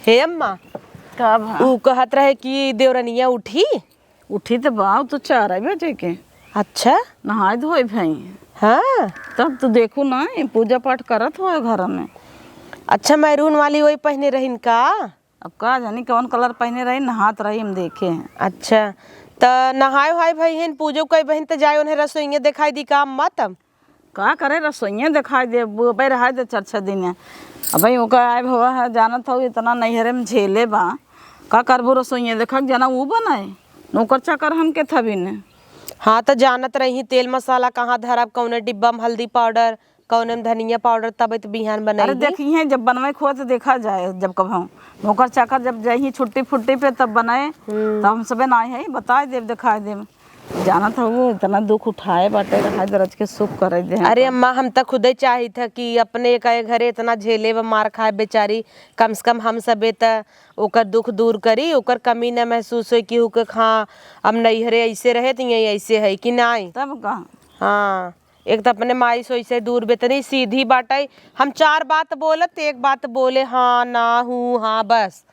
हे अम्मा, का ऊ कहत रहे कि देवरनिया उठी। उठी तो बाव तो 4 बजे के। अच्छा, नहाए धोए भाई। हाँ तब तो देखू ना पूजा पाठ करत हो घर में। अच्छा, मैरून वाली वही पहने रहीन का? अब का जानी कौन कलर पहने रही, नहात रही हम देखे हैं। अच्छा, त नहाए वहाए भई पूजो कई बहन त जाए उन्हें रसोइया दिखाई दी का अम्मा? तब का करे रसोइया दिखाई दे बुबे रहा दे 4 दिन है। अब भाई ओका आए भवा है जानत हो इतना नैहरे में झेले बा। का करबो रसोइया देखा जना वो बनाए नौकर चाकर हम के थबी ने। हाँ तो जानत रही तेल मसाला कहाँ धरब, कौने डिब्बा में हल्दी पाउडर, कौने में धनिया पाउडर, तब तो बिहान अरे बनाई। देखी है जब बनवाए खो तो देखा जाए, जब कब हम नौकर चाकर जब जाही छुट्टी फुट्टी पे तब बनाए तब हम सबे ना है बताए देव दिखाए देव। जाना था वो इतना दुख उठाए बाटे रहा दरज के सुख करे दे। अरे अम्मा, हम तो खुद ही चाही था कि अपने के घरे इतना झेले व मार खाए बेचारी, कम से कम हम सबे त ओकर दुख दूर करी, ओकर कमी न महसूस हो कि हुके हाँ अब नैहरे ऐसे रहे तो यही ऐसे है कि नहीं। तब का हाँ, एक तो अपने माई से ऐसे दूर बेतनी सीधी बाटे। हम 4 बात बोलत 1 बात बोले हाँ ना हूँ हाँ बस।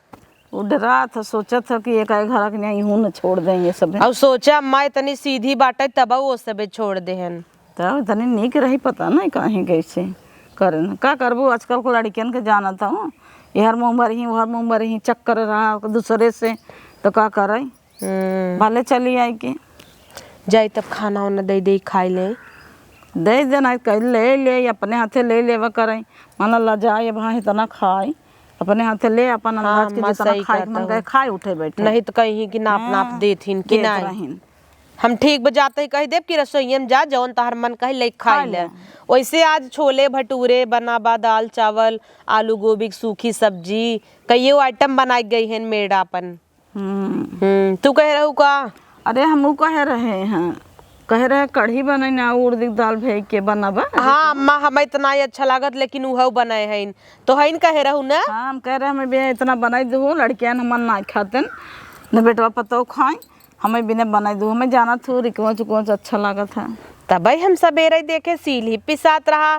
वो डरा था सोचा था कि एक घर के नहीं हूँ न छोड़ देंगे सब। और सोचा अम्मा इतनी सीधी बाटे तब वो सबे छोड़ देहन। तब इतनी नीक रही पता नहीं कहीं कैसे करे का करबो। आजकल को लड़कियन के जाना था यार मुँह रही वहर मुँह रही चक्कर रहा दूसरे से तो का करे भले चली आई के जाई तब खाना वाना दे दे खाई ले। दे देना कह ले अपने हाथे ले लेवा करे। माना ला जाए वहाँ इतना खाए अपने हाथे ले अपन अंदाज के जितना खाए मन गए खाए उठे बैठे। नहीं तो कहीं कि नाप नाप देथिन कि नहीं। हम ठीक बजाते ही कह देव कि रसोईया में जा जौन तहर मन कहे ले खाई ले। वैसे आज छोले भटूरे बनाबा, दाल चावल आलू गोभी की सूखी सब्जी कईयो आइटम बनाई गई है मेरा अपन। तू कह रहू का? अरे हम कह रहे हैं कह रहे कढ़ी बने ना उड़द की दाल भेज के बनाबा। हाँ अम्मा, हमें इतना ही अच्छा लागत लेकिन वह बनाए हैं तो है कहे रहू ना। हाँ हम कह रहे हमें भी इतना बनाई दू लड़कियां हम ना खाते न बेटवा पतो खाए हमें बिना बनाई दू। हमें जाना थू रिकवच उकवच अच्छा लगा था। तब हम सवेरे देखे सील ही पिसात रहा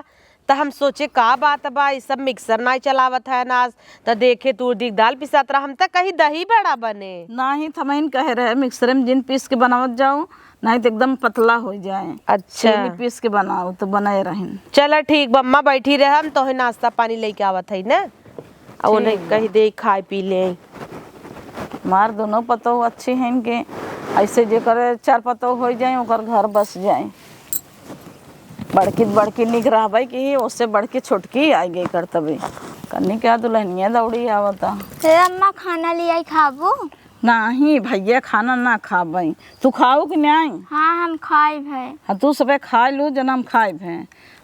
तो हम सोचे का बात बा ये सब मिक्सर ना चलावत है नाज तो देखे तूर दी दाल पिसात रहा। हम तो कहीं दही बड़ा बने नहीं थमैन कह रहे मिक्सर में जिन पीस के बनावत जाओ नहीं तो एकदम पतला हो जाए। अच्छा, पीस के बनाओ तो बनाए रहें। चलो ठीक बम्मा बैठी रहे हम तो नाश्ता पानी लेके आवत है ना और उन्हें कहीं दे खाए पी ले। मार दोनों पतो अच्छे हैं इनके ऐसे जे करे 4 पतो हो जाए ओकर घर बस जाए। बड़की निक रहा भाई कि उससे बड़की छोटकी आई गई करतबे कन्नी क्या दुल्हनिया दौड़ी आवता। अम्मा खाना ले आई खाबो? नहीं भैया खाना ना खा भाई। तू खाओ कि नहीं? हाँ हम खाए भाई। हाँ तू सबे खाए लू जना हम खाए भे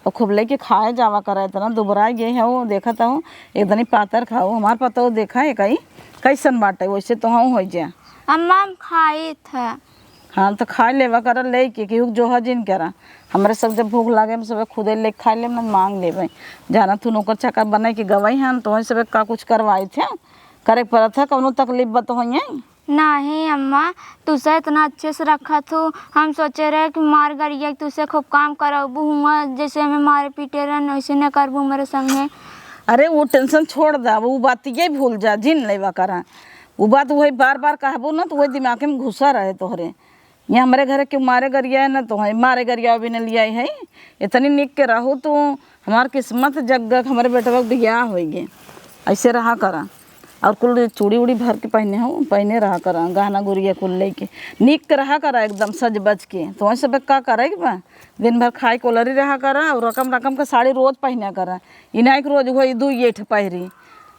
और खूब लेके खाए जावा करे इतना दुबरा गए है वो देखा था एकदम ही पातर खाओ। हमार पता देखा है कहीं कैसन बाटे वैसे तो हम हो जा। अम्मा हम खाए थे। हाँ तो खा लेवा कर ले के जो है जिन करा हमारे सब जब भूख लगे हम सब खुदे ले खा ले मांग ले भाई। जाना तू नौकर चाकर बनाए के गवाई हैं तो वहीं सब का कुछ करवाए थे करे पड़ा था कौनो तकलीफ बत हो नहीं अम्मा, तुझसे इतना अच्छे से रखा था हम सोचे रहे कि मार गरिया तुझसे खूब काम कराबू हुआ जैसे हमें मारे पीटे रहे वैसे न करबू मेरे संगे। अरे वो टेंशन छोड़ दा वो बात ये भूल जा जिन लेवा करा वो बात वही बार बार कहबू ना तो वही दिमाग में घुसा रहे तोहरे। यहाँ हमारे घर के मारे गरिया है ना तो मारे गरिया भी न लिया है इतनी निक के रहो तो हमार किस्मत जग हमारे बेटे बियाह हो गए ऐसे रहा करा और कुल चूड़ी उड़ी भर के पहने रहा करा गहना गुड़िया कुल लेके निक के रहा करा एकदम सज बज के। तो वहीं सब का करे बा दिन भर खाए कोलरी रहा करा और रकम रकम का साड़ी रोज पहना करा इना एक रोज वही 2 येठ पहरी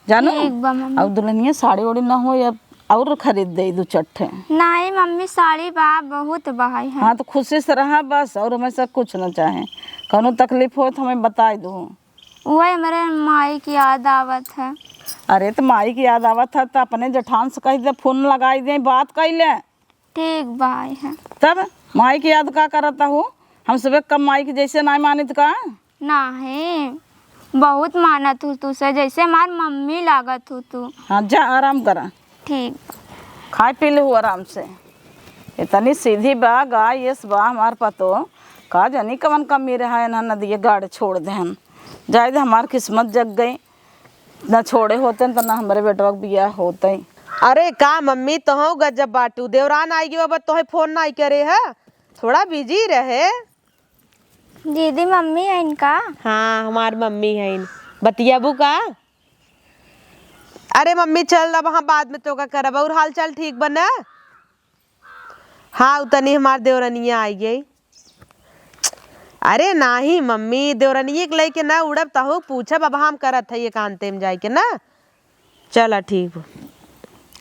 जानो। और दुल्हनिया साड़ी उड़ी ना हो या और खरीद दे 2 चट्टे। नहीं मम्मी साड़ी बा बहुत बहाई है। हाँ तो खुशी से रहा बस और हमें सब कुछ ना चाहे कौनो तकलीफ हो तो हमें बताए दो। वही हमारे माई की याद आवत है। अरे तो माई की याद आवत है तो अपने जठान से कही दे फोन लगाई दे बात कह ले। ठीक भाई है। तब माई की याद का करता हो हम सब कम माई की जैसे नहीं मानित का नहीं बहुत मानत हूँ तुझसे जैसे हमार मम्मी लागत हूँ तू। हाँ जा आराम करा। ठीक खाए पी ले आराम से इतनी सीधी बा गाय ये बा हमार पतो का जानी कवन कमी रहा है ना नदी गाड़ छोड़ दे जाए दे हमार किस्मत जग गई ना छोड़े होते न तो ना हमारे बेटवा के बियाह होते ही। अरे का मम्मी तो गजब बाटू देवरान आई गई अब तो फोन नहीं करे है, थोड़ा बिजी रहे। दीदी मम्मी है इनका। हाँ हमार मम्मी है इन बतियाबू का। अरे मम्मी चल अब वहाँ बाद में तो का करब। और हाल चाल ठीक बना? हाँ उतनी हमार देवरनिया आई गई। अरे नाही मम्मी देवरनिया के लेके ना उड़ब तहु पूछब अब हम करत है एकांते में जाके ना। चला ठीक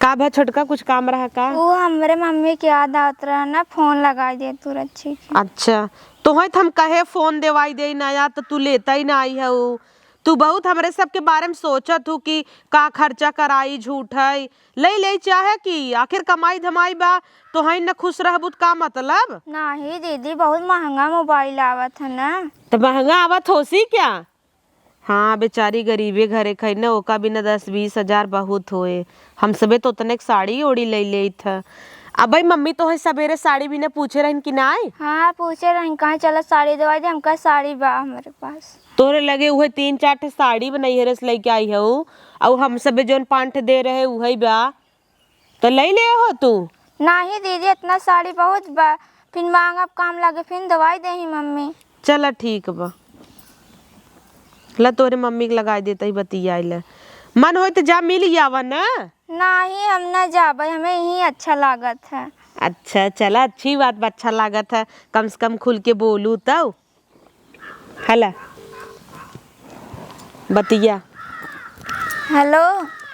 का भा छोटका कुछ काम रहा का? वो हमारे मम्मी की याद आत रहा ना, फोन लगा दे तू अच्छी। अच्छा तो है हम कहे फोन देवाई दे नया तो तू लेता ही ना आई है। तू बहुत हमारे सबके बारे में सोचत हूँ कि का खर्चा कराई झूठ है ले चाहे कि आखिर कमाई धमाई बा तो है न खुश रहबू का मतलब? नहीं दीदी बहुत महंगा मोबाइल आवत है ना। तो महंगा आवत होसी क्या? हाँ बेचारी गरीबे घरे खई न ओका बिना 10-20 हजार बहुत होए। हम सबे तो उतने साड़ी ओड़ी ले था। अब भाई मम्मी तो है सवेरे साड़ी भी न पूछे रहन कि ना आई? हाँ पूछे रही कहाँ चला साड़ी दवाई दे, हमका साड़ी बा हमारे पास। तोरे लगे उहे 3-4 ठे साड़ी बनाई है रस लेके आई है और हम सबे जोन 5 ठे दे रहे उहे बा तो ले ले हो तू। नहीं दीदी इतना साड़ी बहुत बा, फिर महंगा काम लगे फिर दवाई दे ही मम्मी। चला ठीक बा ला तोरे मम्मी के लगा देता ही बतिया ले मन हो तो जा मिल आवा ना। नहीं हम ना जाबे, हमें यही अच्छा लागत है। अच्छा चला अच्छी बात बा, अच्छा लागत है कम से कम खुल के बोलू तब हला बतिया। हेलो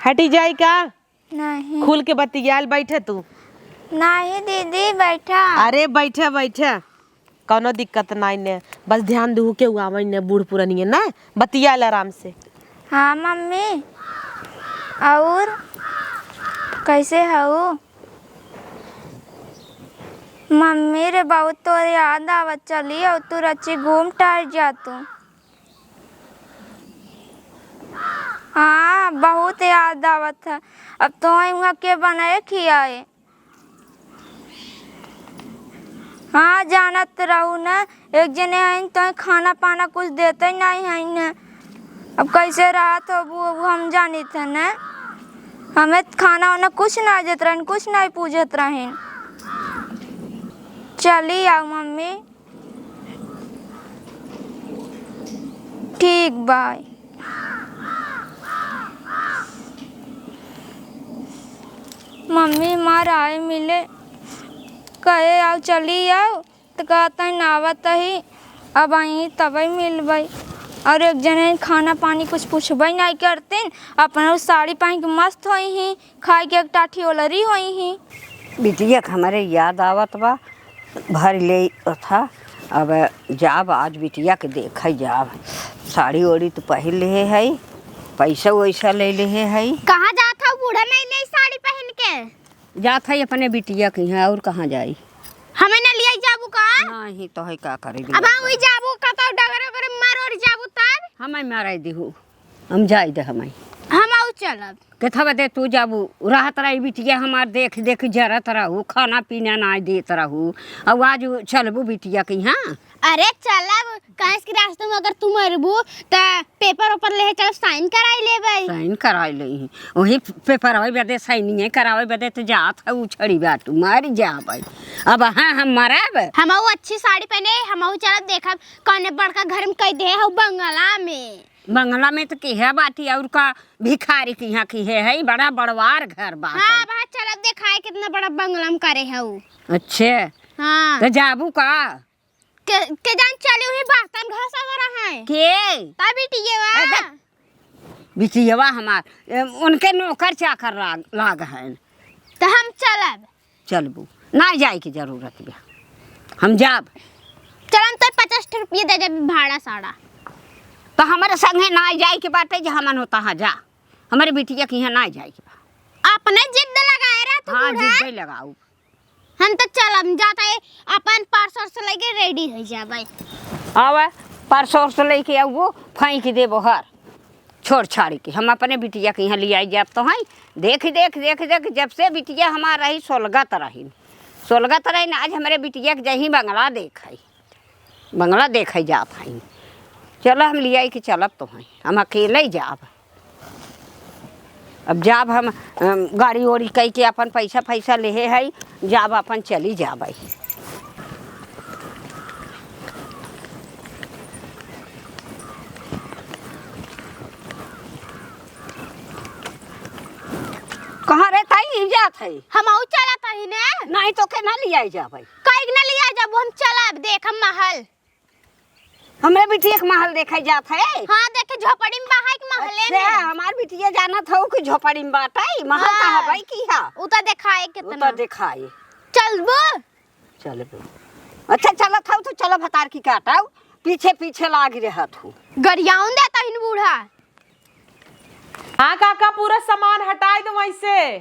हटी जाए का? नहीं खुल के बतियाल बैठे तू। नहीं दीदी बैठा। अरे बैठे बैठे कोनो दिक्कत नहीं ने, बस ध्यान दू के आवे ने बूढ़ पुरानी ना बतियाल आराम से। हाँ मम्मी और कैसे हो? मम्मी रे बहुत तो याद आवत चली और तू रची घूम टहल जा तू। हाँ बहुत याद आवत है। अब तो वहाँ के बनाए खियाए। हाँ जानत रहू ना एक जने हैं तो खाना पाना कुछ देते नहीं है ना। अब कैसे रात हो वो हम जानी थे ना, हमें खाना वाना कुछ नहीं देते रहन, कुछ नहीं पूछत रहन। चली आओ मम्मी। ठीक बाय। मम्मी मार आए मिले कहे आओ चली आओ तो कहता है नावत ही अब आई तभी मिलबई। और एक जने खाना पानी कुछ पूछबई नहीं करते, अपना साड़ी पहन के मस्त होई ही, खाए के एक टाठी ओलरी होई ही। बिटिया हमारे याद आवत बा भर ले था। अब जाब आज बिटिया के देख जाब, साड़ी ओड़ी तो पहन ले है, पैसा वैसा ले ले है। कहाँ जाता बूढ़ा नहीं नहीं साड़ी पहन के जात है अपने बिटिया के यहाँ, और कहाँ जाई? हमें न लिया जाबू का नहीं तो है का करे अब हम वही जाबू का तो डगर डगर मारो जाबू तब हमें मारे दिहू हम जाई दे हमें हम आउ चलब कथा बदे तू जाबू रहत रही बिटिया हमार देख देख जरत रहू, खाना पीना ना देत रहू। अब आज चलबू बिटिया के यहाँ? अरे चलब कहीं के रास्ते में अगर तुम मरबू तो पेपर ऊपर ले चल साइन कराई ले भाई। साइन कराई ले वही पेपर होई बदे साइन है करावे बदे तो जात है उछड़ी बाटू मारी जा भाई। अब हाँ हम मरब हम अच्छी साड़ी पहने हम चलब देखब कौन बड़का घर में कह दे हो बंगला में। बंगला में तो की है बाटी और का भिखारी की यहाँ की है बड़ा बड़वार घर बा। हाँ बात चलब देखाए कितना बड़ा बंगला में करे है वो। अच्छे हाँ तो जाबू का के जान चले हुए बर्तन घसा रहा है के तभी टिकेवा बिटियावा हमार उनके नौकर चाकर लाग है तो हम चलब चलबू ना जाए की जरूरत बा हम जाब। चलन तो 50 रुपये दे दे भाड़ा साड़ा तो हमारे संगे ना जाए के बाटे जो हमन होता है जा हमारे बिटिया के यहाँ ना जाए के बा। अपने जिद लगाए रहा तू हाँ बूढ़ा। जिद लगाऊ हम तो चलम जाता है अपन पार्सल से लेके रेडी हो जाबे। आवे परसों से लेके आऊ वो फेंक दे बहर छोड़ छाड़ी के हम अपने बिटिया के यहाँ ले आई जाब तो हैं देख देख देख देख जब से बिटिया हमारा रही सोलगत रही ना आज हमारे बिटिया के जही बंगला देख जात है। चलो हम ले आई के चलब तो हैं हम अकेले जाब अब जाब हम गाड़ी ओड़ी कई के अपन पैसा फैसा लेहे है, जाब अपन चली जाब। कहाँ रे ताई जात है? हम आउ चला कहीं ने नहीं तो के ना लिया जाब। कहीं ना लिया जब हम चला देख हम महल। हमरे बिटिया के महल देखे जात है। हाँ देखे झोपड़ी में बाहर के महले ने। अच्छा, हमार बिटिया जाना था कि झोपड़ी में बाटाई महल कहाँ भाई की हा? उता दिखाए कितना उता दिखाए। चलबो चलबो। अच्छा चला था तो चलो भतार की काटाओ, पीछे पीछे लाग रहा तू। गरियाउन देता हिन बूढ़ा। हाँ काका, पूरा सामान हटाए दो वहीं से।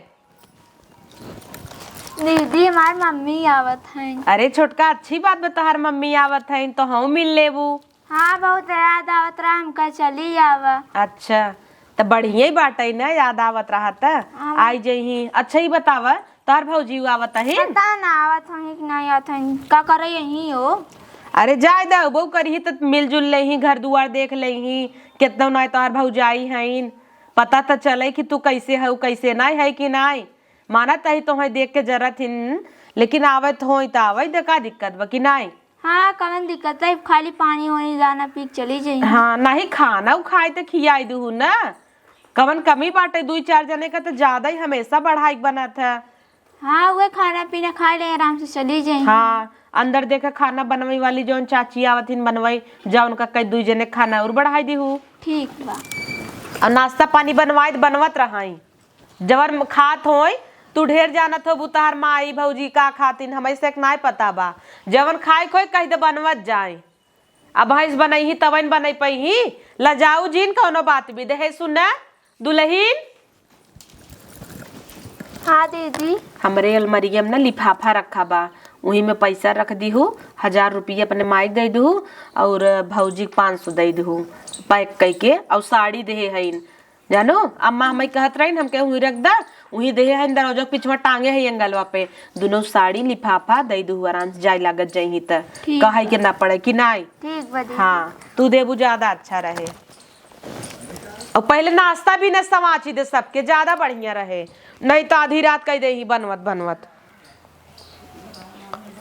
दीदी हमार मम्मी आवत है। अरे छोटका, अच्छी बात बता, हर मम्मी आवत है तो हम मिल लेबू। हाँ बहुत याद आवत रहा, हमका चली आवा। अच्छा तो बढ़िया ही बाटे ना, याद आवत रहा था आई जही। अच्छा ही बतावा, तार भौजी आवत है? पता ना आवत है कि नहीं आवत है, का करे यही हो। अरे जाए दो, वो करी तो मिलजुल ले, घर दुआर देख ले, कितना ना तार भौजाई है, पता तो चले कि तू कैसे है कैसे नहीं है कि नहीं। मानत है तो है देख के जरूरत हिन, लेकिन आवत हो तो आवे, देखा दिक्कत बा कि नहीं। हाँ कवन दिक्कत है, खाली पानी होनी जाना पी के चली जाइए। हाँ नहीं खाना खाए तो खियाई दू ना, कवन कमी बाटे, 2-4 जने का तो ज्यादा ही हमेशा बढ़ाई बना था। हाँ वो खाना पीना खा ले, आराम से चली जाइए। हाँ अंदर देखा खाना बनवाई वाली जो चाची आवत हिन बनवाई, जा उनका कई 2 जने खाना और बढ़ाई दीहू। ठीक बा। और नाश्ता पानी बनवाई बनवत रहाई, जबर खात होई तू ढेर जानत हो बुतार माई भौजी का खातिन, हमें से नहीं पता बा। जवन खाए खोई कह दे बनवत जाए। अब भैंस बनई तवन बनई पही, लजाऊ जीन कोनो बात भी दे सुना दुल्हीन। हाँ दीदी। हमरे अलमरियम ना लिफाफा रखा बा, वही में पैसा रख दीहू, 1000 रुपया अपने माई दे दू और भौजी 500 दे दू पैक कई के, और साड़ी दे है जानो। अम्मा हमें कहत रही हमके वही रख दा, वही दे है दरवाजा पिछवा टांगे है एंगलवा पे, दोनों साड़ी लिफाफा दे दू, आराम से जाए लागत जाही त कहे के ना पड़े कि नहीं। ठीक बा। हाँ तू देबू ज्यादा अच्छा रहे, और पहले नाश्ता भी न समाची दे सबके, ज्यादा बढ़िया रहे, नहीं तो आधी रात कह दे ही बनवत बनवत।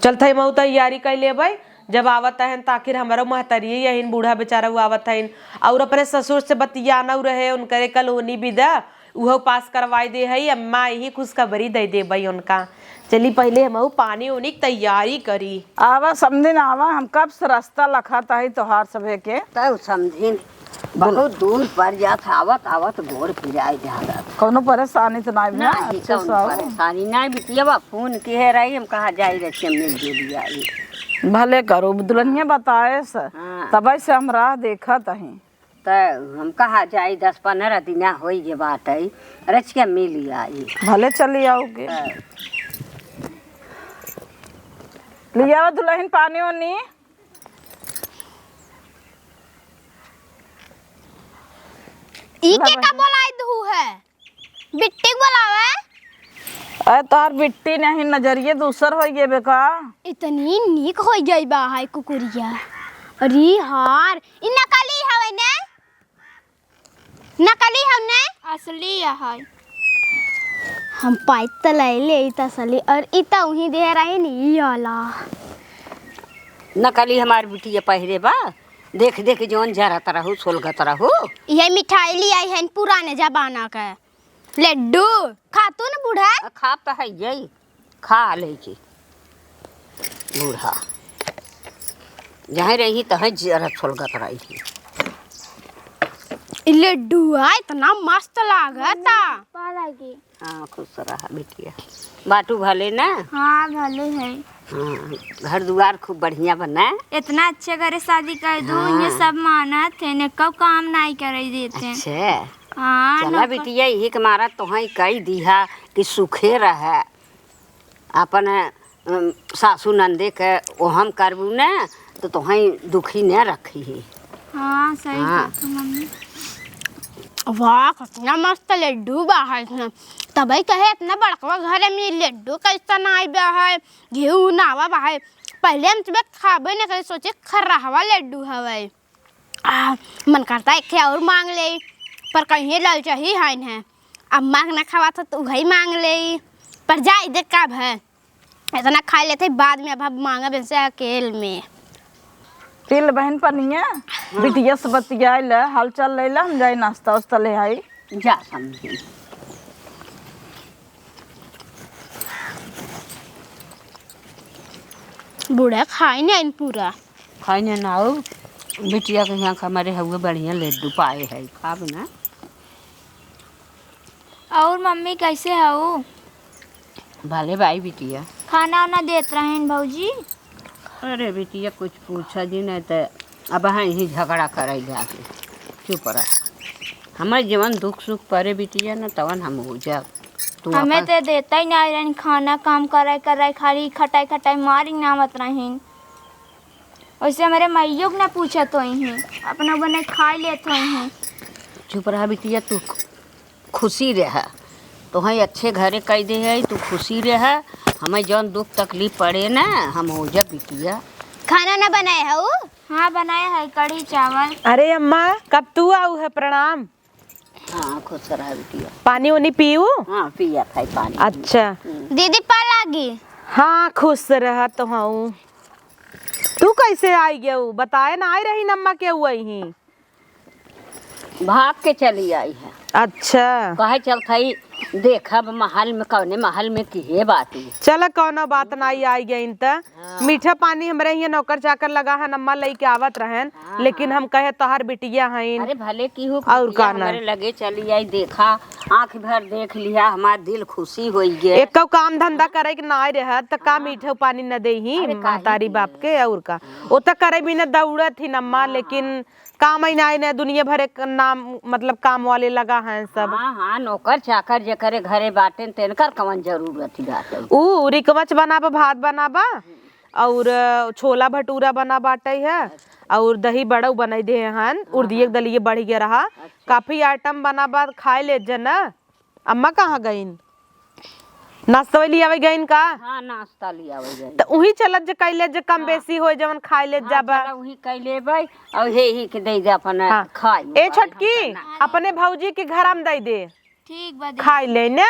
चलते मऊ तैयारी कर ले, जब आवत है ताखिर हमारा महतरी यही बूढ़ा बेचारा वो आवत है, और अपने ससुर से बतियाना रहे, उनके कलोनी विदा उहो पास करवाई दे है, अम्मा यही खुशखबरी दे दे भाई उनका। चली पहले हम पानी उनी की तैयारी करी। आवा समझिन आवा, हम कब से रास्ता लखाता है तोहार सभे के। तब समझिन बहुत दूर पर जात, आवत आवत गोर फिराई जात। कोनो परेशानी तो नहीं ना? नहीं कौन परेशानी नहीं, बिटिया फोन किए रही, हम कहा जाई रहे मिल जुल जाई। भले करो, दुल्हनिया बताए से हाँ। तब से हम राह देखत ही। तो हम कहा जाई 10-15 दिन होई जे बात है, रच के मिल आई। भले चली आओगे, लिया दुल्हन पानी उनी। इके का बोलाई दू है, बिट्टी बोलावे। अरे तार बिट्टी नहीं, नजरिए दूसर हो गए बेका। इतनी नीक हो गई बा है कुकुरिया। अरे हार इ नकली हवे ने, नकली हमने असली है। हम पाइत त ले इत असली, और इत उही दे रही नी वाला नकली हमार बिटिया पहिरे बा, देख देख जोन जरत रहू सोलगत रहू। ये मिठाई ली आई है पुराने जमाना का लड्डू, खातू न बूढ़ा। खा तो है यही खा ले के बूढ़ा, जहाँ रही तह जरत सोलगत रही। लड्डू इतना मस्त लागता। हाँ खुश रहा बिटिया, बाटू भले ना। हाँ भले है। हाँ, घर द्वार खूब बढ़िया बना। इतना अच्छे घरे शादी कर दो, ये सब मानत है ने, कब काम नहीं करे देते हैं। अच्छा हाँ चला बिटिया, यही के मारा तुहई कही दिहा कि सुखे रहे, अपन सासू नंदे के ओहम करबू न तो तुहई दुखी न रखी है। हाँ सही हाँ। कहता मम्मी। वाह कितना मस्त लड्डू बा है इसमें। तभी कहे इतना बड़का घर में लड्डू कैसा नाई बा है, घी नावा बा है। पहले हम तुम्हें खाबे न करे, सोचे खर्रावा लड्डू हवे। मन करता है क्या और मांग ले, पर कहीं लालचा ही है। अम्मा के ना खावा था तो वही मांग ले पर जाए देख कब है इतना खा लेते बाद में अब मांगा बन से अकेल में तिल बहन पनिया बिटिया से बतिया ले हाल चाल ले ला हम जाए नाश्ता वास्ता ले आई जा समझी बूढ़ा खाई नहीं पूरा खाने ना हो बिटिया के यहाँ हमारे हुए बढ़िया लड्डू पाए है खाब ना। और मम्मी कैसे हो? भले भाई बिटिया खाना वाना देत रहें भौजी? अरे बिटिया कुछ पूछा जी नहीं तो अब हाँ ही झगड़ा करे जाके चुप रहा हमारे जीवन दुख सुख परे बिटिया न तवन हम हो जा हमें तो देता ही नहीं रहन खाना काम कराए खाली खटाई खटाई मारी नामत रहें वैसे हमारे मैयों ना पूछा तो ही अपना बने खा लेते हैं। चुप रहा बिटिया तू खुशी रह तो है अच्छे घरे कह दे है तू खुशी रह हमें जौन दुख तकलीफ पड़े ना हम हो जा बिटिया। खाना ना बनाए हो? हाँ बनाया है कढ़ी चावल। अरे अम्मा कब तू आऊ है? प्रणाम। हाँ खुश रहा बिटिया। पानी उनी पीऊ? हाँ पिया था पानी। अच्छा दीदी पा लागी? हाँ खुश रह तो हूँ। तू कैसे आई गया बताए ना आई रही नम्मा के हुआ ही भाग के चली आई है। अच्छा कहे चल थई देखा महल में कौने महल में की बात है। चल कौनो बात ना आई गई त मीठा पानी हमरे यहाँ नौकर चाकर लगा है नम्मा लई के आवत रहन लेकिन हम कहे तोहर बिटिया हैं। अरे भले की हो और का ना हमारे लगे चली आई देखा आंख भर देख लिया हमारा दिल खुशी हो गया। एक काम धंधा करे के ना रह त का मीठा पानी न दे ही महतारी बाप के और का वो तो करे भी न दौड़त थी नम्मा लेकिन काम ही ना दुनिया भर एक नाम मतलब काम वाले लगा है सब। हाँ हाँ नौकर चाकर जे करे घरे बाटे तेनकर कवन जरूरत बाटे। ऊ रिकवच बनाबा भात बनाबा और छोला भटूरा बना बाटे है और दही बड़ा बनाई दे हन उर्दिये दलिये बढ़ गया रहा काफी आइटम बनाबा खाए ले जना। अम्मा कहाँ गईन? नाश्ता लिया आवे गईन का? हाँ नाश्ता लिया गई तो उही चलत जे कैले जे कम बेसी हो जवन खाए ले जाबा वही कह लेबै और हे ही के दे दे अपन खाई। ए छोटकी अपने भौजी के घर हम दे दे ठीक बा खाई ले ने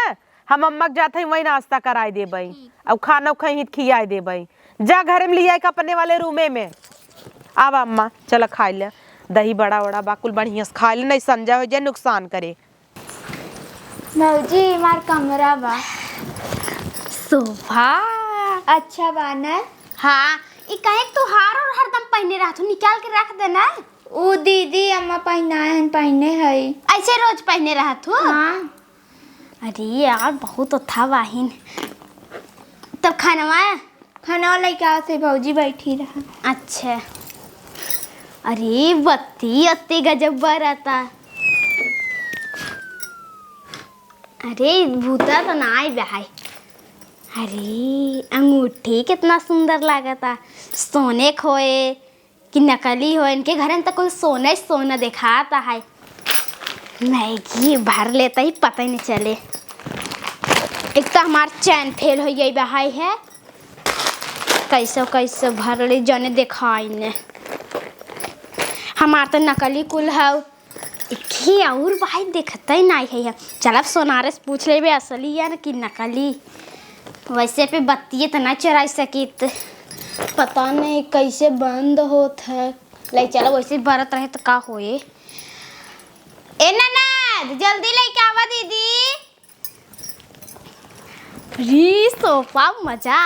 हम अम्मा जाते वही नाश्ता कराई देबै और खाना कहीं खियाई देबै जा घरे में लिया के अपने वाले रूमे में आब अम्मा चल खाई ले दही बड़ा बड़ा बाकुल बढ़िया से खा ले नहीं संजा हो जाए नुकसान करे। भौजी हमार कमरा बा सोफा अच्छा बा ना? हाँ ये कहे तू हार और हरदम पहने रहा तू निकाल के रख देना। वो दीदी अम्मा पहनाए पहने है ऐसे रोज पहने रहा तू? हाँ। अरे यार बहुत था वाहिन। तब खाना लेके आओ से भौजी बैठी रहा। अच्छा अरे बत्ती अत्ती गजब बरता। अरे भूता तो ना आई बहाई। अरे अंगूठी कितना सुंदर लागता सोने खोए कि नकली हो इनके घर में तो कोई सोना सोना दिखाता है। मैगी भर लेता ही पता ही नहीं चले। एक तो हमार चैन फेल हो गई बहाई है कैसे कैसे भर ले जाने दिखाई ने हमार तो नकली कुल है एक और भाई देखता ही नहीं है। चल अब सोनारे से पूछ ले असली है ना कि नकली। वैसे पे बत्ती तो ना चरा सकित पता नहीं कैसे बंद होत है ले चलो वैसे बरत रहे तो का होए। ए ननद जल्दी लेके आवा दीदी। री सोफा मजा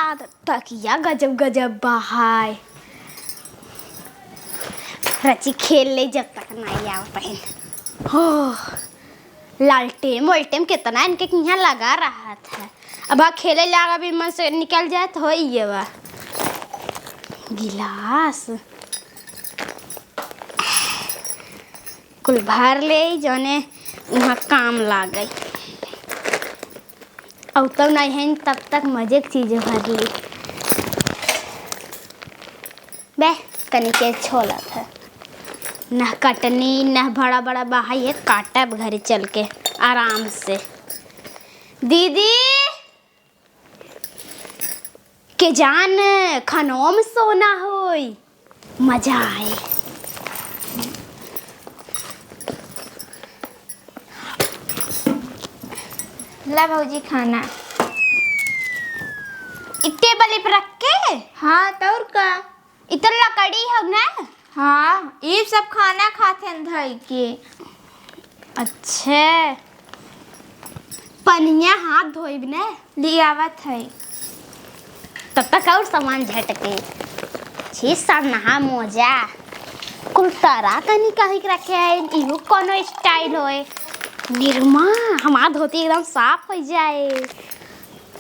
तकिया गजब गजब बहाय रची खेल ले जब तक नहीं आओ पहन हो। लालटेम वोल्टेम कितना इनके यहाँ लगा रहा था अब खेले लगा भी मन से निकल जाए तो हो ये बा गिलास कुल भर ले जोने वहाँ काम लाग गई और तब नहीं है तब तक मजे की चीज़ें भर ली बे कनी के छोला था न कटनी न बड़ा बड़ा बाहाई है काटा घर चल के आराम से। दीदी के जान खनों में सोना होई मजा आए। ला भौजी खाना। टेबल पे रख के। हाँ तो और का। इतना लकड़ी है ना। हाँ ये सब खाना खाते हैं धई के। अच्छे पनिया हाथ धोई ने लियावत है। तब तक और सामान झटके छी सब नहा मोजा कुल तरह कनी कहीं के रखे है। इहो कोनो स्टाइल होए निर्मा हमार धोती एकदम साफ हो जाए।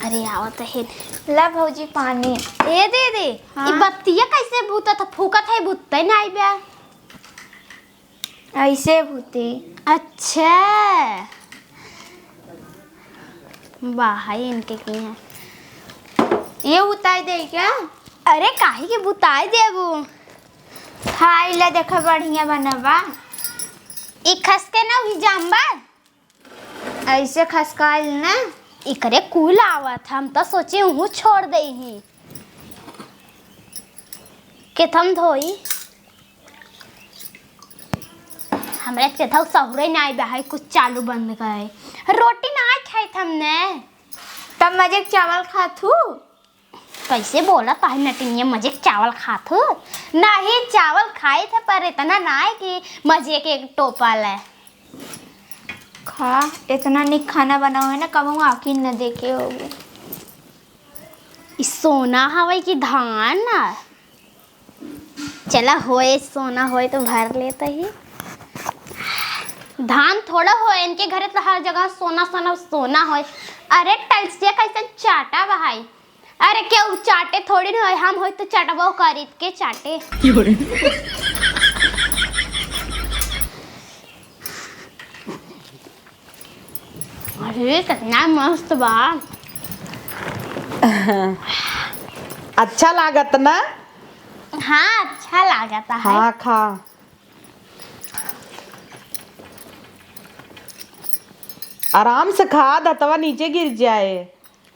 अरे आवत है। ला भौजी पानी। ए दे हाँ? ई बत्तिया कैसे भूतत फूकत है भूतते नहीं बे। ऐसे भूते। अच्छा बाहर इनके की है। ये उतार दे क्या? अरे काहे के बुताई देबू। खाई ला देखा बढ़िया बनवा। ई खसके ना हुई जाम्बा। ऐसे खसकाइल ना। इकरे कुल आवत हम तो सोचे हूँ छोड़ दे ही के थम धोई हमरे चथौ सहुरे नहीं बहाई कुछ चालू बंद करे रोटी ना खाई हमने। तब मजे चावल खाथू। कैसे बोला पाही नटिनिया मजे चावल खाथू नहीं चावल खाए थे पर इतना ना है कि मजे के एक टोपा ले खा। इतना निक खाना बनाओ है ना कब आखिर न देखे होगे। सोना हवा की धान चला होए सोना होए तो भर लेता ही धान थोड़ा होए इनके घरे तो हर जगह सोना सोना सोना होए। अरे टलसिया कैसे चाटा बहाई। अरे क्यों चाटे थोड़ी ना होए हम होए तो चाटबो खरीद के चाटे। अरे कितना मस्त बा। अच्छा लागत ना। हाँ अच्छा लागता है। हाँ खा। आराम से खा दतवा नीचे गिर जाए।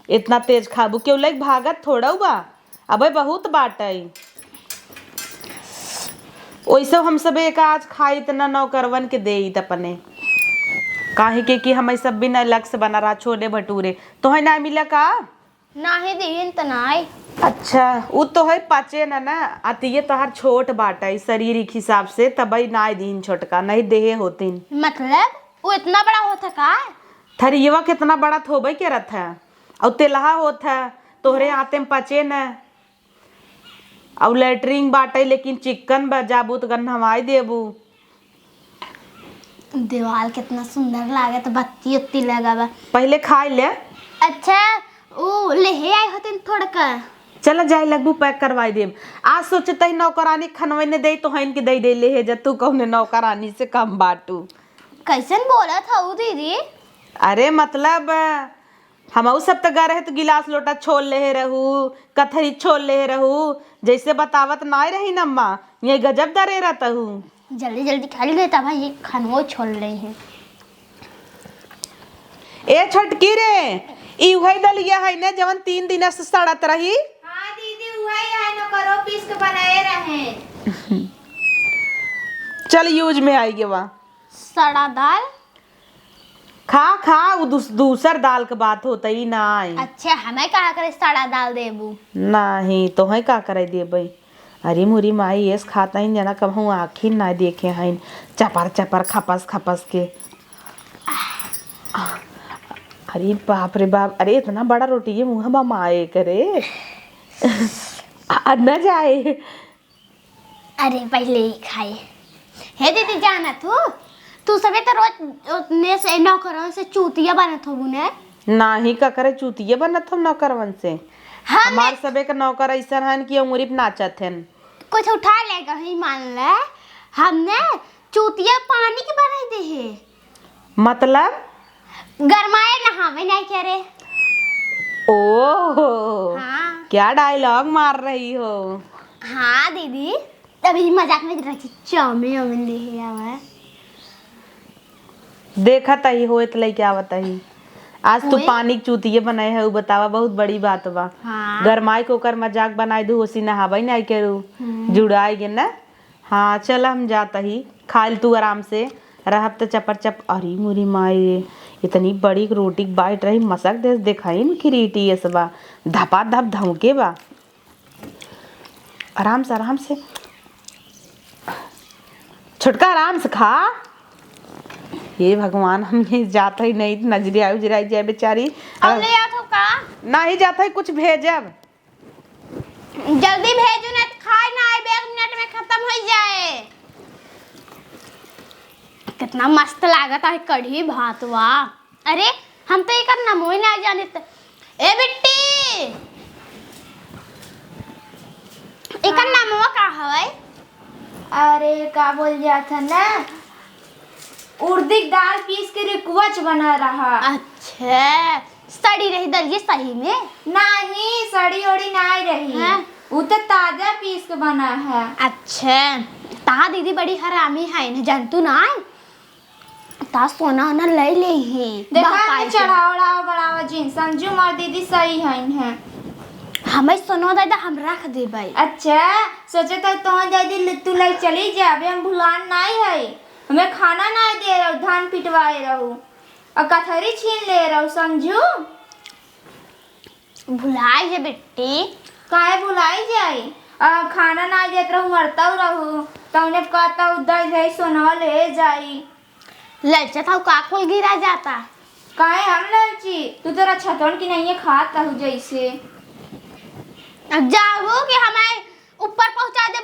इतना तेज खाबू क्यों लाइक भागत थोड़ा बा। अबे बहुत बाटई वैसे हम सब एक आज खाई इतना नौकरवन के दे अपने काहे के कि हम सब बिना अलग से बना रहा छोले भटूरे तो है ना मिला का नाही दिन त नाई। अच्छा वो तो है पाचे ना आती तो हर छोट बाटई शरीर के हिसाब से तबई ना दिन छोटका नहीं देहे होतीन। मतलब वो इतना बड़ा होता का। थरियवा कितना बड़ा थोबई के रथ है और तेलहा होत है तोहरे हाथे में पचे न और लेटरिंग बाटे लेकिन चिकन बजाबू तो गन्हवाई देबू। दीवार कितना सुंदर लागे तो बत्ती उत्ती लगा। पहले खाई ले। अच्छा वो लेहे आए होते थोड़ा का। चल जाए लगबू पैक करवाई देब। आज सोचते नौकरानी खनवे ने दे तो हन के दे ले है जब तू कहने नौकरानी से कम बाटू। कैसन बोला था वो दीदी। अरे मतलब हम सब तो गए रहे तो गिलास लोटा छोड़ ले रहू कथरी छोड़ ले रहू जैसे बतावत ना रही नम्मा ये गजब दरे रहता हूँ। जल्दी जल्दी खा ले तब ये खनवो छोड़ रहे हैं। ए छोटकी रे ई वही दलिया है ना जवन 3 दिन से सड़त रही। हाँ दीदी वही है न करो पीस के बनाए रहे। चल यूज में आई गे वहाँ सड़ा दाल। खा खा वो दूसर दाल के बात होता ही ना आई। अच्छा हमें कहा करे सड़ा दाल देबू। नहीं तो है का करे दे भाई। अरे मुरी माई ऐस खाता ही जना कब हूँ आखिर ना देखे हैं चपर चपर खपस खपस के। अरे बाप रे बाप अरे इतना बड़ा रोटी ये मुँह में माए करे न जाए। अरे पहले ही खाए। हे दीदी जाना तू सबे तो रोज ने से नौकरों से चूतिया बनत हो बुने। नाही का करे चूतिये बनत हम नौकरवन से। हमार सबे के नौकर ऐसा है कि उंगली पे नाचत हैं। कुछ उठा लेगा ही मान ले हमने चूतिया पानी के बनाई दे है। मतलब गरमाए नहावे नहीं करे। ओह हाँ क्या डायलॉग मार रही हो। हाँ दीदी अभी मजाक में रखी चाउमीन वाउमीन ले आवा। देखा तही हो तो क्या बताही आज तू पानी की चूतिये बनाए है बतावा बहुत बड़ी बात बा। हाँ। गरमाई को कर मजाक बनाए दू होसी नहावा नहीं करू जुड़ाएगे ना। हाँ चल हम जाता ही खाल तू आराम से रहब तो चपर चप। अरे मुरी माई इतनी बड़ी रोटी बाइट रही मसक दे दिखाई न खरीटी ये सबा धपा धप धमके बा। आराम से छुटका आराम से खा। हे भगवान, हम ये जाता ही नहीं नजरिया उजराई जाए बेचारी। अब ले आओ का ना ही जाता ही कुछ भेजब। जल्दी भेजो ना तो खाए ना आए 1 मिनट में खत्म हो जाए। कितना मस्त लागत है कढ़ी भातवा। अरे हम तो एक नमो ही ना जाने त ए बिट्टी एक नमवा का है? अरे का बोल जाता ना, उड़दी दाल पीस के रिकवच बना रहा। अच्छा सड़ी रही दलिए सही में? नहीं सड़ी ओड़ी नहीं रही है, वो तो ताजा पीस के बना है। अच्छा ता दीदी बड़ी हरामी है न जानतू ना ता सोना ना ले ले ही देखा चढ़ावड़ा बढ़ावा जी समझू मार दीदी सही है। हमें सोनो दादा हम रख दे भाई। अच्छा सोचे तो दादी तू ले चली जाबे, हम भुलान नहीं है, हमें खाना नहीं दे रहा, धान पिटवाए रहू और कथरी छीन ले रहा समझू। भुलाई जे बेटी काहे भुलाई जाई, खाना ना देत रहू मरता रहू तो उन्हें कहता उधर जाई सोना ले जाई। ललचा था का खोल गिरा जाता। काहे हम ललची, तू तो छतौन की नहीं है खाता हूँ जैसे। अब जाओ कि हमें ऊपर पहुंचा दे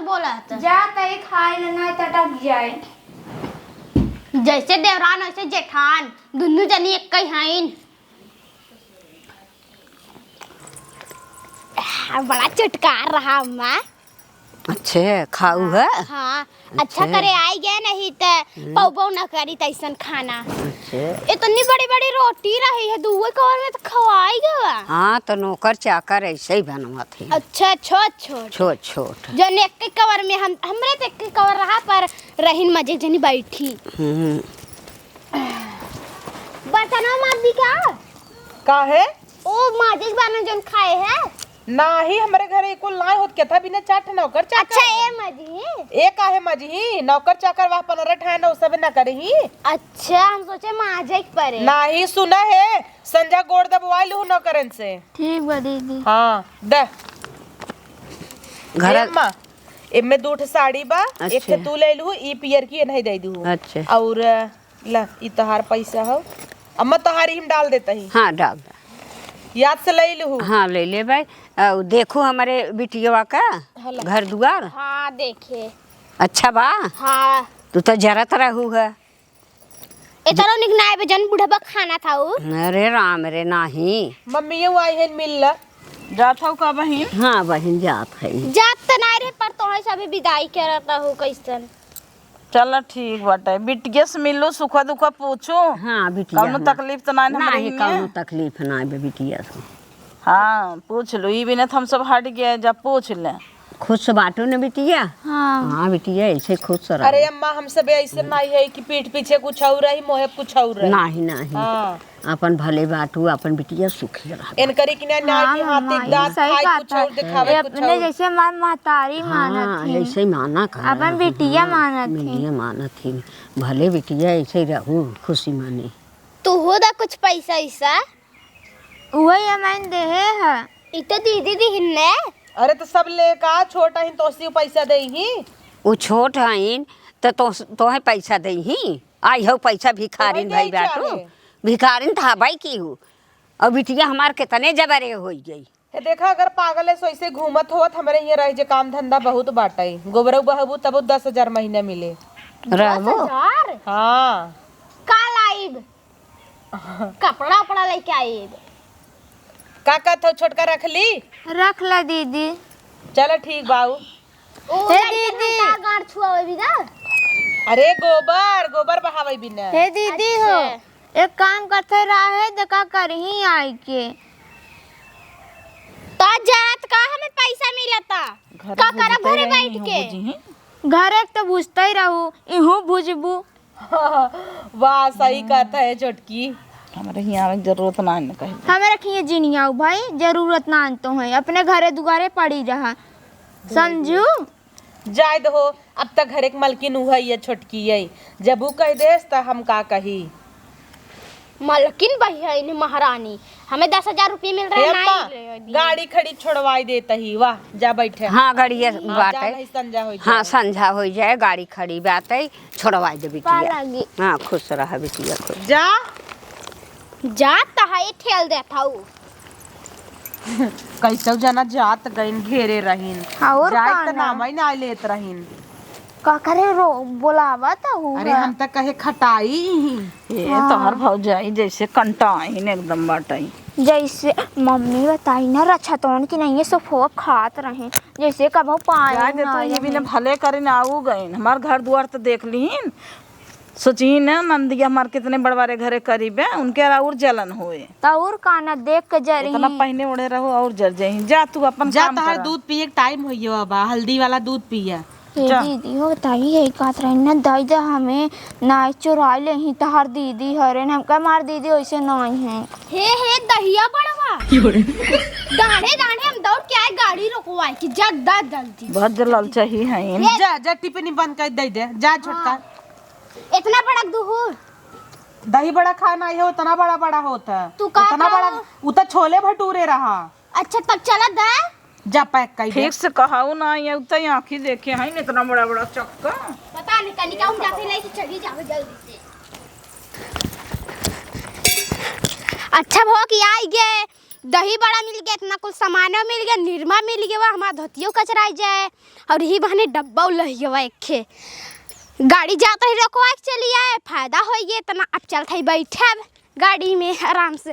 बोलत जा तई खाए लेना टटक जाए। जैसे देवरान वैसे जेठान दोनों जनी एक ही हैं। बड़ा चटकार रहा अम्मा। अच्छे खाऊ है। हाँ अच्छा करे आई गए नहीं तो पौबो न करी तैसन खाना। अच्छे इतनी बड़ी बड़ी रोटी रही है दुए कवर में तो खवाई गवा। हाँ तो नौकर चाकर ऐसे ही बनवा थे। अच्छा छोट छोट जो एक के कवर में हमरे तो एक के कवर रहा पर रहीन मजे जनी बैठी। बर्तनों मार दी का है ओ माजिस बानो जन खाए है ना ही हमारे घर एको लाए होत क्या था बिना चाट नौकर चाकर। अच्छा ए मजी एक आहे मजी नौकर चाकर वहाँ पर रठाए ना सब ना करही। अच्छा हम सोचे माजे परे ना ही सुना है संजा गोड़ दबवाई लू नौकरन से। ठीक बा दीदी। हाँ द घर अम्मा इनमें 2 साड़ी बा। एक अच्छा। तू ले लू ई पियर की नहीं दे दू। अच्छा और ला ई तहार पैसा हो अम्मा तहारी हम डाल देता ही। हाँ डाल याद से ले लू। हाँ ले ले भाई। देखो हमारे बिटिया का घर दुआर। हाँ देखे अच्छा बा। हाँ तू तो जरत रहू है। इतना निकनाए पे जन बुढ़ा खाना था वो। अरे राम रे नाही मम्मी ये आई है मिल ला जात हो का बहन? हाँ बहन जात है। जात त नहीं रे पर तोहे सभी विदाई करता हो कैसन। चल ठीक बाटे बिटिया से मिलो सुखा दुखा पूछो। हाँ बिटिया कौनो तकलीफ तो नहीं हमारे नहीं में? कौनो तकलीफ ना बिटिया से। हाँ पूछ लो ई बिना हम सब हट गए जब पूछ ले। खुश बाटो ने बिटिया। हाँ हाँ बिटिया ऐसे खुश रह। अरे अम्मा हम सब ऐसे नहीं है कि पीठ पीछे कुछ और रही मोहे कुछ और रही। नहीं नहीं हाँ अपन भले बाटू अपन बिटिया सुखी रह। इन करी कि ना कि हाथ एक दांत खाए कुछ और दिखावे कुछ अपने और। जैसे हमारी महतारी हाँ मानत थी, ऐसे ही माना कर अपन बिटिया मानत थी। बिटिया माना थी भले बिटिया ऐसे ही रहू खुशी माने। तू हो दा कुछ पैसा ऐसा वही हमारे देहे है। इतो दीदी दी हिन्ने। अरे तो सब लेका छोटा ही तो उसी पैसा दे ही। वो छोट हईन तो तोहे पैसा दे ही आई हो पैसा भिखारिन भाई बाटू भिखारिन था भाई की हूँ और बिटिया हमार कितने जबरे हो गई। हे देखा अगर पागल है सो ऐसे घूमत होत हमारे यहाँ रह जे काम धंधा बहुत बाटाई गोबरू बहबू तब 10,000 महीने मिले। रहबो 10,000 का लाइब कपड़ा उपड़ा लेके आइब। का कहत हो छोटका रख ली। रख ला दीदी। चलो ठीक बाऊ। ओ दीदी गाड़ छुआवे बिना। अरे गोबर बहावे बिना। हे दीदी हो एक काम करते रहे तो का करही आई के तो जात का हमें पैसा मिलता का करब घरे बैठ के। घर एक तो बुझते ही रहू इहू बुझबू। वाह सही कहता है छोटकी। हमारे यहाँ जरूरत ना कहीं। हमें रखिए जिनिया भाई जरूरत ना तो है अपने घरे दुआरे पड़ी रहा समझू। जाय दो अब तक घर एक मलकिन हुआ ये छोटकी है जब वो कह देस तो हम का कही। मलकिन भैया इन्हें महारानी हमें 10,000 रुपये मिल रहे हे हैं अम्मा, नहीं ले- गाड़ी खड़ी छोड़वाई देता ही वाह जा बैठे हाँ गड़िया जा बाटे नहीं संजा हो हाँ संझा हो जाए गाड़ी खड़ी बाटे छोड़वा दे बिटिया लागी। हाँ खुश रहा बिटिया खुश जा जाता है ठेल देता हूँ कैसे जना जात गइन घेरे रहीन और जाए का त नाम ही ना लेत रहीन का करे रो बोलावत हूँ अरे हम तक कहे खटाई ही ये तोहर भौजाई जैसे कंटाइन एकदम बाटाई। जैसे मम्मी बताई ना रक्षा तोन की नहीं है सोफो खात रहे जैसे कबो जाए पाए दे तो ना ये भी ने भले करे ना आऊ गए हमार घर द्वार तो देख लीन सोची ना नंदिया हमार कितने बड़वारे घरे करीब है उनके और जलन होए और काना देख के जरी इतना पहने उड़े रहो और जर जाई जा तू अपन जा काम तहर कर दूध पिए के टाइम होइयो अब हल्दी वाला दूध पिया जा। दीदी हो बताई है कात रही ना दाई जा हमें ना चुरा ले ही तहार दीदी हरे हम का मार दीदी वैसे नहीं है हे दहिया बड़वा दाढ़े दाढ़े हम दौड़ के आए गाड़ी रोकवाई कि जल्दा जल्दी बहुत जलाल चाहिए है जा जा टिफिन बंद कर दे दे जा छोटका इतना बड़ा दूर दही बड़ा खाना है उतना बड़ा बड़ा होता तू का उतना खाओ? बड़ा उतना छोले भटूरे रहा अच्छा तब चला दा जा पैक कर दे ठीक से कहाऊ ना ये उतना आँखी देखे हैं इतना बड़ा बड़ा चक्का पता नहीं कनिका हम जाते लेके चली जावे जल्दी से अच्छा भो कि आई गए दही बड़ा मिल गया इतना कुछ सामान मिल गया निरमा मिल गया हमारा धोतियो कचराई जाए और ही बहने डब्बा लही गया एक गाड़ी जाता ही रोकवा के चली आए फायदा हो गया इतना अब चलते ही बैठे अब गाड़ी में आराम से